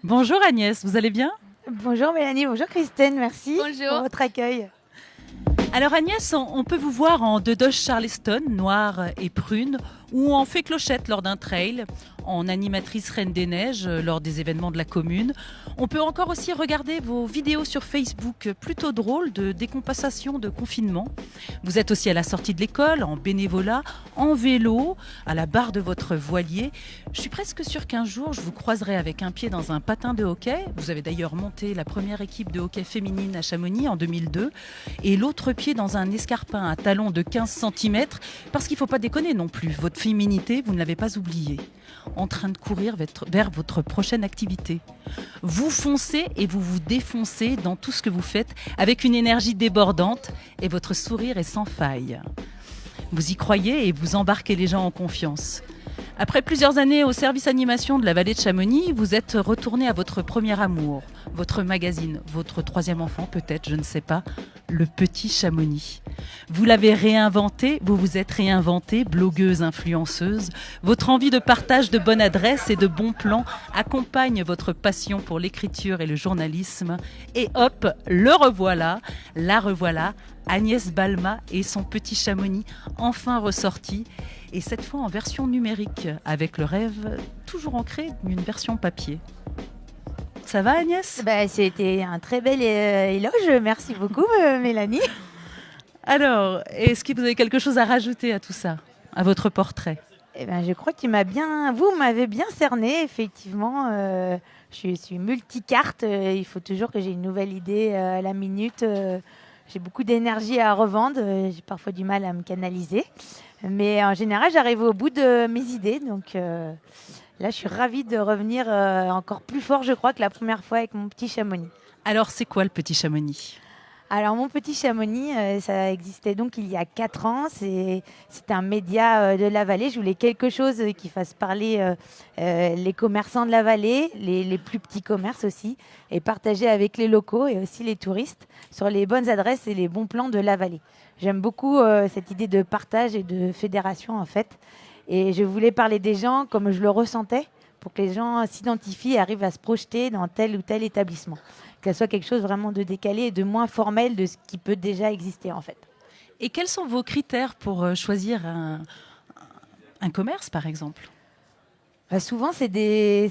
Bonjour Agnès, vous allez bien? Bonjour Mélanie, bonjour Christine, merci Bonjour. pour votre accueil. Alors Agnès, on peut vous voir en deux Dodge Charleston, noire et prune, ou en fée clochette lors d'un trail, en animatrice Reine des Neiges lors des événements de la commune. On peut encore aussi regarder vos vidéos sur Facebook plutôt drôles de décompensation de confinement. Vous êtes aussi à la sortie de l'école, en bénévolat, en vélo, à la barre de votre voilier. Je suis presque sûre qu'un jour, je vous croiserai avec un pied dans un patin de hockey. Vous avez d'ailleurs monté la première équipe de hockey féminine à Chamonix en 2002. Et l'autre pied dans un escarpin à talons de 15 cm, parce qu'il ne faut pas déconner non plus. Votre féminité, vous ne l'avez pas oubliée. En train de courir vers votre prochaine activité. Vous foncez et vous vous défoncez dans tout ce que vous faites avec une énergie débordante et votre sourire est sans faille. Vous y croyez et vous embarquez les gens en confiance. Après plusieurs années au service animation de la vallée de Chamonix, vous êtes retourné à votre premier amour, votre magazine, votre troisième enfant peut-être, je ne sais pas, le Petit Chamonix. Vous l'avez réinventé, vous vous êtes réinventé, blogueuse, influenceuse. Votre envie de partage de bonne adresse et de bons plans accompagne votre passion pour l'écriture et le journalisme. Et hop, le revoilà, la revoilà, Agnès Balma et son Petit Chamonix, enfin ressorti. Et cette fois en version numérique, avec le rêve toujours ancré d'une version papier. Ça va Agnès ? C'était un très bel éloge, merci beaucoup Mélanie. Alors, est-ce que vous avez quelque chose à rajouter à tout ça, à votre portrait ? Je crois qu'il vous m'avez bien cerné, effectivement. Je suis multicarte, il faut toujours que j'ai une nouvelle idée à la minute. J'ai beaucoup d'énergie à revendre, j'ai parfois du mal à me canaliser. Mais en général, j'arrive au bout de mes idées. Donc là, je suis ravie de revenir encore plus fort, je crois, que la première fois avec mon Petit Chamonix. Alors, c'est quoi le Petit Chamonix ? Alors, mon Petit Chamonix, ça existait donc il y a 4 ans. C'est un média de la vallée. Je voulais quelque chose qui fasse parler les commerçants de la vallée, les plus petits commerces aussi, et partager avec les locaux et aussi les touristes sur les bonnes adresses et les bons plans de la vallée. J'aime beaucoup cette idée de partage et de fédération, en fait. Et je voulais parler des gens comme je le ressentais, pour que les gens s'identifient et arrivent à se projeter dans tel ou tel établissement. Que ce soit quelque chose vraiment de décalé et de moins formel de ce qui peut déjà exister, en fait. Et quels sont vos critères pour choisir un commerce, par exemple ? Souvent, c'est des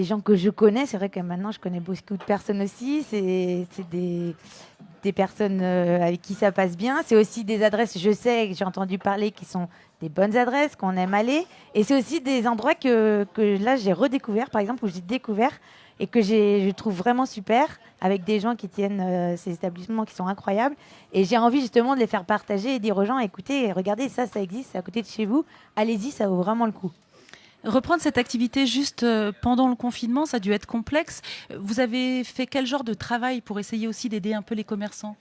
gens que je connais. C'est vrai que maintenant, je connais beaucoup de personnes aussi. C'est des personnes avec qui ça passe bien. C'est aussi des adresses, je sais, que j'ai entendu parler, qui sont des bonnes adresses, qu'on aime aller. Et c'est aussi des endroits que là, j'ai redécouvert, par exemple, où j'ai découvert et que je trouve vraiment super, avec des gens qui tiennent ces établissements qui sont incroyables. Et j'ai envie justement de les faire partager et dire aux gens, écoutez, regardez, ça existe, c'est à côté de chez vous. Allez-y, ça vaut vraiment le coup. Reprendre cette activité juste pendant le confinement, ça a dû être complexe. Vous avez fait quel genre de travail pour essayer aussi d'aider un peu les commerçants ?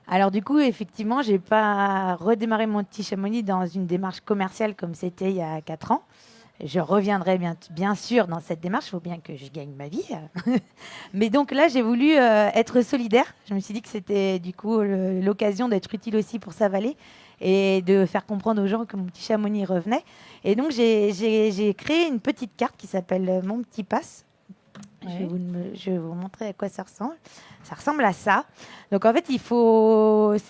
Alors du coup, effectivement, je n'ai pas redémarré mon Petit Chamonix dans une démarche commerciale comme c'était il y a 4 ans. Je reviendrai bien sûr dans cette démarche, il faut bien que je gagne ma vie. Mais donc là, j'ai voulu être solidaire. Je me suis dit que c'était du coup l'occasion d'être utile aussi pour sa vallée et de faire comprendre aux gens que mon Petit Chamonix revenait. Et donc, j'ai créé une petite carte qui s'appelle Mon Petit Pass. Ouais. Je vais vous montrer à quoi ça ressemble. Ça ressemble à ça. Donc en fait,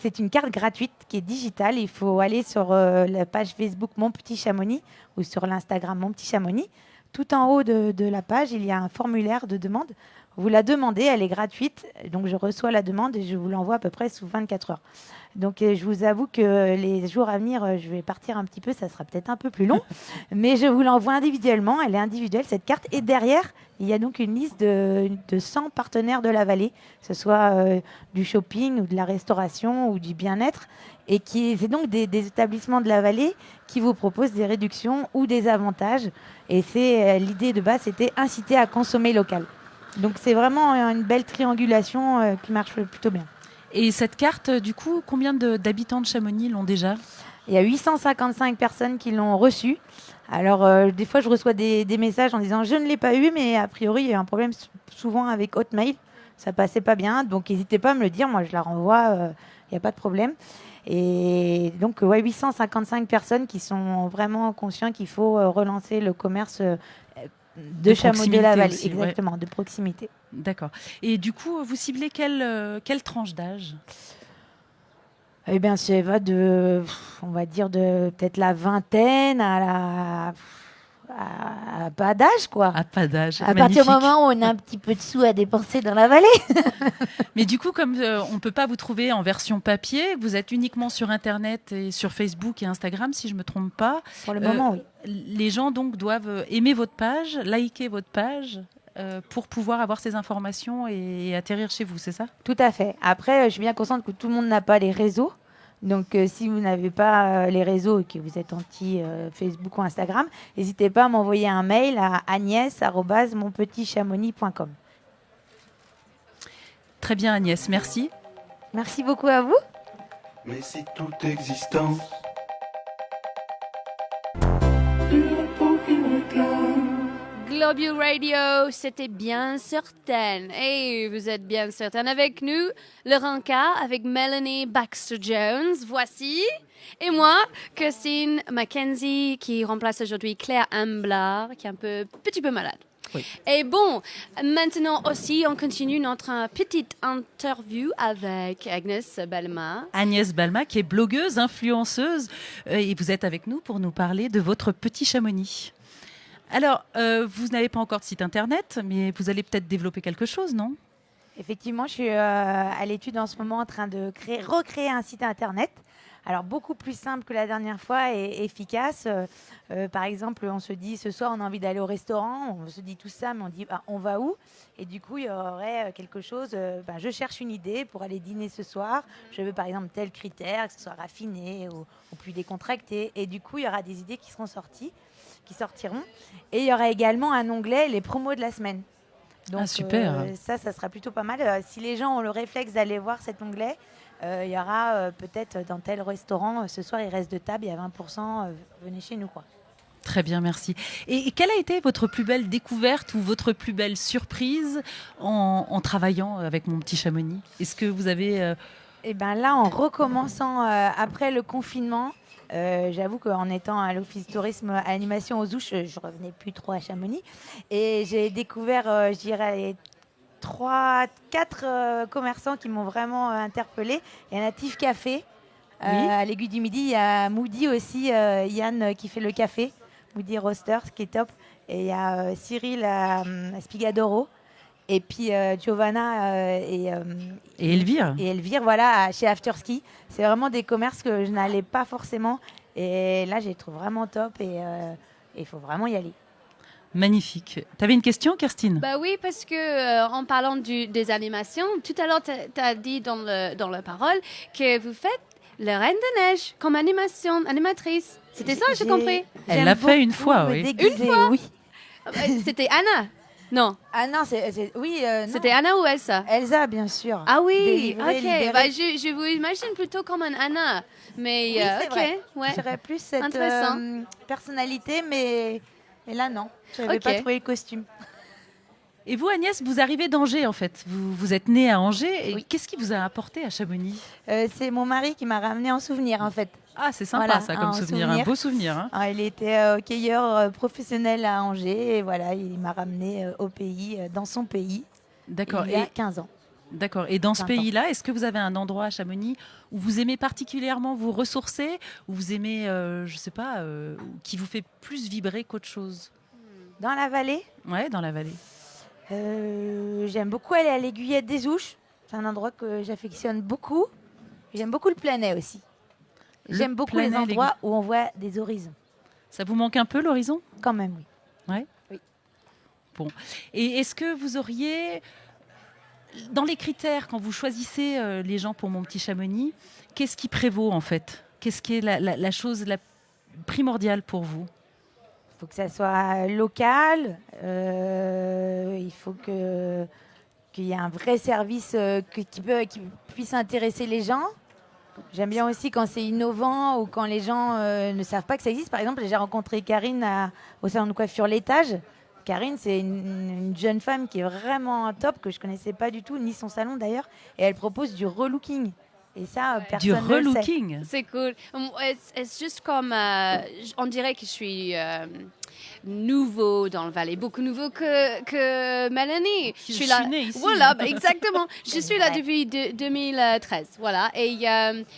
c'est une carte gratuite qui est digitale. Il faut aller sur la page Facebook Mon Petit Chamonix ou sur l'Instagram Mon Petit Chamonix. Tout en haut de la page, il y a un formulaire de demande. Vous la demandez, elle est gratuite. Donc je reçois la demande et je vous l'envoie à peu près sous 24 heures. Donc je vous avoue que les jours à venir, je vais partir un petit peu, ça sera peut-être un peu plus long, mais je vous l'envoie individuellement, elle est individuelle cette carte. Et derrière, il y a donc une liste de 100 partenaires de la vallée, que ce soit du shopping ou de la restauration ou du bien-être. Et c'est donc des établissements de la vallée qui vous proposent des réductions ou des avantages. Et l'idée de base, c'était inciter à consommer local. Donc c'est vraiment une belle triangulation qui marche plutôt bien. Et cette carte, du coup, combien d'habitants de Chamonix l'ont déjà ? Il y a 855 personnes qui l'ont reçue. Alors, des fois, je reçois des messages en disant « Je ne l'ai pas eu, mais a priori, il y a eu un problème souvent avec Hotmail. Ça passait pas bien. Donc, n'hésitez pas à me le dire. Moi, je la renvoie. Il n'y a pas de problème. » Et donc, 855 personnes qui sont vraiment conscientes qu'il faut relancer le commerce De Chamonix de la Vallée, aussi, exactement, de proximité. D'accord. Et du coup, vous ciblez quelle tranche d'âge? Eh bien, ça va on va dire, de peut-être la vingtaine à pas d'âge, quoi. Ah, pas d'âge. À Magnifique. partir du moment où on a un petit peu de sous à dépenser dans la vallée. Mais du coup, comme on ne peut pas vous trouver en version papier, vous êtes uniquement sur Internet et sur Facebook et Instagram, si je ne me trompe pas. Pour le moment, oui. Les gens donc doivent aimer votre page, liker votre page pour pouvoir avoir ces informations et atterrir chez vous, c'est ça? Tout à fait. Après, je suis bien consciente que tout le monde n'a pas les réseaux. Donc, si vous n'avez pas les réseaux et que vous êtes anti-Facebook ou Instagram, n'hésitez pas à m'envoyer un mail à agnès@monpetitchamonix.com. Très bien Agnès, merci. Merci beaucoup à vous. Mais si toute existence Globule Radio, c'était bien certain. Et vous êtes bien certain avec nous, Laurent K, avec Melanie Baxter-Jones, voici. Et moi, Christine Mackenzie, qui remplace aujourd'hui Claire Amblard, qui est un petit peu malade. Oui. Et bon, maintenant aussi, on continue notre petite interview avec Agnès Balma. Agnès Balma, qui est blogueuse, influenceuse, et vous êtes avec nous pour nous parler de votre petit Chamonix. Alors, vous n'avez pas encore de site internet, mais vous allez peut-être développer quelque chose, non? Effectivement, je suis à l'étude en ce moment en train de recréer un site internet. Alors, beaucoup plus simple que la dernière fois et efficace. Par exemple, on se dit ce soir, on a envie d'aller au restaurant. On se dit tout ça, mais on dit on va où? Et du coup, il y aurait quelque chose. Je cherche une idée pour aller dîner ce soir. Je veux par exemple tel critère, que ce soit raffiné ou plus décontracté. Et du coup, il y aura des idées qui sortiront. Et il y aura également un onglet les promos de la semaine. Donc, super. Ça sera plutôt pas mal. Si les gens ont le réflexe d'aller voir cet onglet, il y aura peut-être dans tel restaurant, ce soir il reste de table, il y a 20%, venez chez nous, quoi. Très bien, merci. Et quelle a été votre plus belle découverte ou votre plus belle surprise en travaillant avec mon petit Chamonix? Est-ce que vous avez... Eh bien là, en recommençant après le confinement, j'avoue qu'en étant à l'Office Tourisme Animation aux Ouches, je revenais plus trop à Chamonix. Et j'ai découvert, je dirais, 4 commerçants qui m'ont vraiment interpellée. Il y a Natif Café, Oui. à l'Aiguille du Midi. Il y a Moody aussi, Yann qui fait le café. Moody Roaster, ce qui est top. Et il y a Cyril à Spigadoro. Et puis Giovanna Et Elvire? et Elvire, voilà, chez Afterski. C'est vraiment des commerces que je n'allais pas forcément. Et là, je les trouve vraiment top et il faut vraiment y aller. Magnifique. Tu avais une question, Kirstine? Bah oui, parce que en parlant des animations, tout à l'heure, tu as dit dans la parole que vous faites le Reine de Neige comme animatrice. C'était ça, j'ai compris. Elle J'aime l'a fait une beaucoup fois, me oui. déguiser, Une fois oui. C'était Anna? Non, Ah non, oui, non. c'était Anna ou Elsa? Elsa, bien sûr. Ah oui, Délivrée, ok. libérée. Bah, je vous imagine plutôt comme un Anna. Mais Oui, c'est ok, vrai. ouais. J'aurais plus cette Intéressant. personnalité, mais là, non. Je n'avais Ok. pas trouvé le costume. Et vous, Agnès, vous arrivez d'Angers, en fait. Vous êtes née à Angers. Et Oui. qu'est-ce qui vous a apporté à Chamonix? C'est mon mari qui m'a ramené en souvenir, en fait. Ah, c'est sympa, Voilà, ça, comme un souvenir. Un souvenir. beau souvenir. Hein. Alors, il était cueilleur professionnel à Angers et voilà, il m'a ramené au pays, dans son pays, D'accord. il y a 15 ans. D'accord. Et dans ce 20 ans. pays-là, est-ce que vous avez un endroit à Chamonix où vous aimez particulièrement vous ressourcer, où vous aimez, je sais pas, qui vous fait plus vibrer qu'autre chose? Dans la vallée, Ouais, dans la vallée. j'aime beaucoup aller à l'Aiguillette des Ouches. C'est un endroit que j'affectionne beaucoup. J'aime beaucoup le Planet aussi. Le J'aime beaucoup les Planet, endroits où on voit des horizons. Ça vous manque un peu, l'horizon? Quand même, oui. Ouais. Oui. Bon. Et est-ce que vous auriez, dans les critères, quand vous choisissez les gens pour mon petit Chamonix, qu'est-ce qui prévaut en fait? Qu'est-ce qui est la chose la primordiale pour vous? Il faut que ça soit local. Il faut qu'il y ait un vrai service qui puisse intéresser les gens. J'aime bien aussi quand c'est innovant ou quand les gens ne savent pas que ça existe. Par exemple, j'ai rencontré Karine au salon de coiffure L'Étage. Karine, c'est une jeune femme qui est vraiment top, que je ne connaissais pas du tout, ni son salon d'ailleurs. Et elle propose du relooking. Et ça, Du personne ne le sait. relooking? C'est cool. C'est juste comme, on dirait que je suis nouveau dans le Valais, beaucoup nouveau que Mélanie. Je suis née ici. Voilà, exactement. Je suis là vrai. depuis 2013, voilà. Et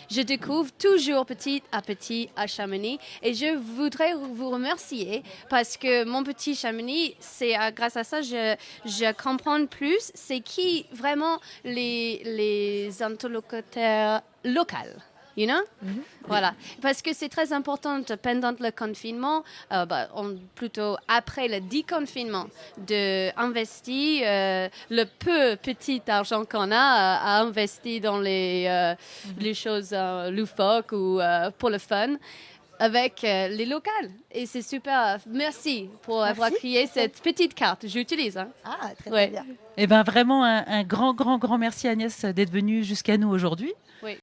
je découvre toujours petit à petit à Chamonix. Et je voudrais vous remercier parce que mon petit Chamonix, c'est grâce à ça, je comprends plus c'est qui vraiment les interlocuteurs locaux. You know? Voilà. Parce que c'est très important pendant le confinement, plutôt après le déconfinement, d'investir le petit argent qu'on a à investir dans les choses loufoques ou pour le fun avec les locales. Et c'est super. Merci pour avoir créé cette petite carte. J'utilise. Hein. Ah, très, Ouais. très bien. Eh ben vraiment un grand merci Agnès d'être venue jusqu'à nous aujourd'hui. Oui.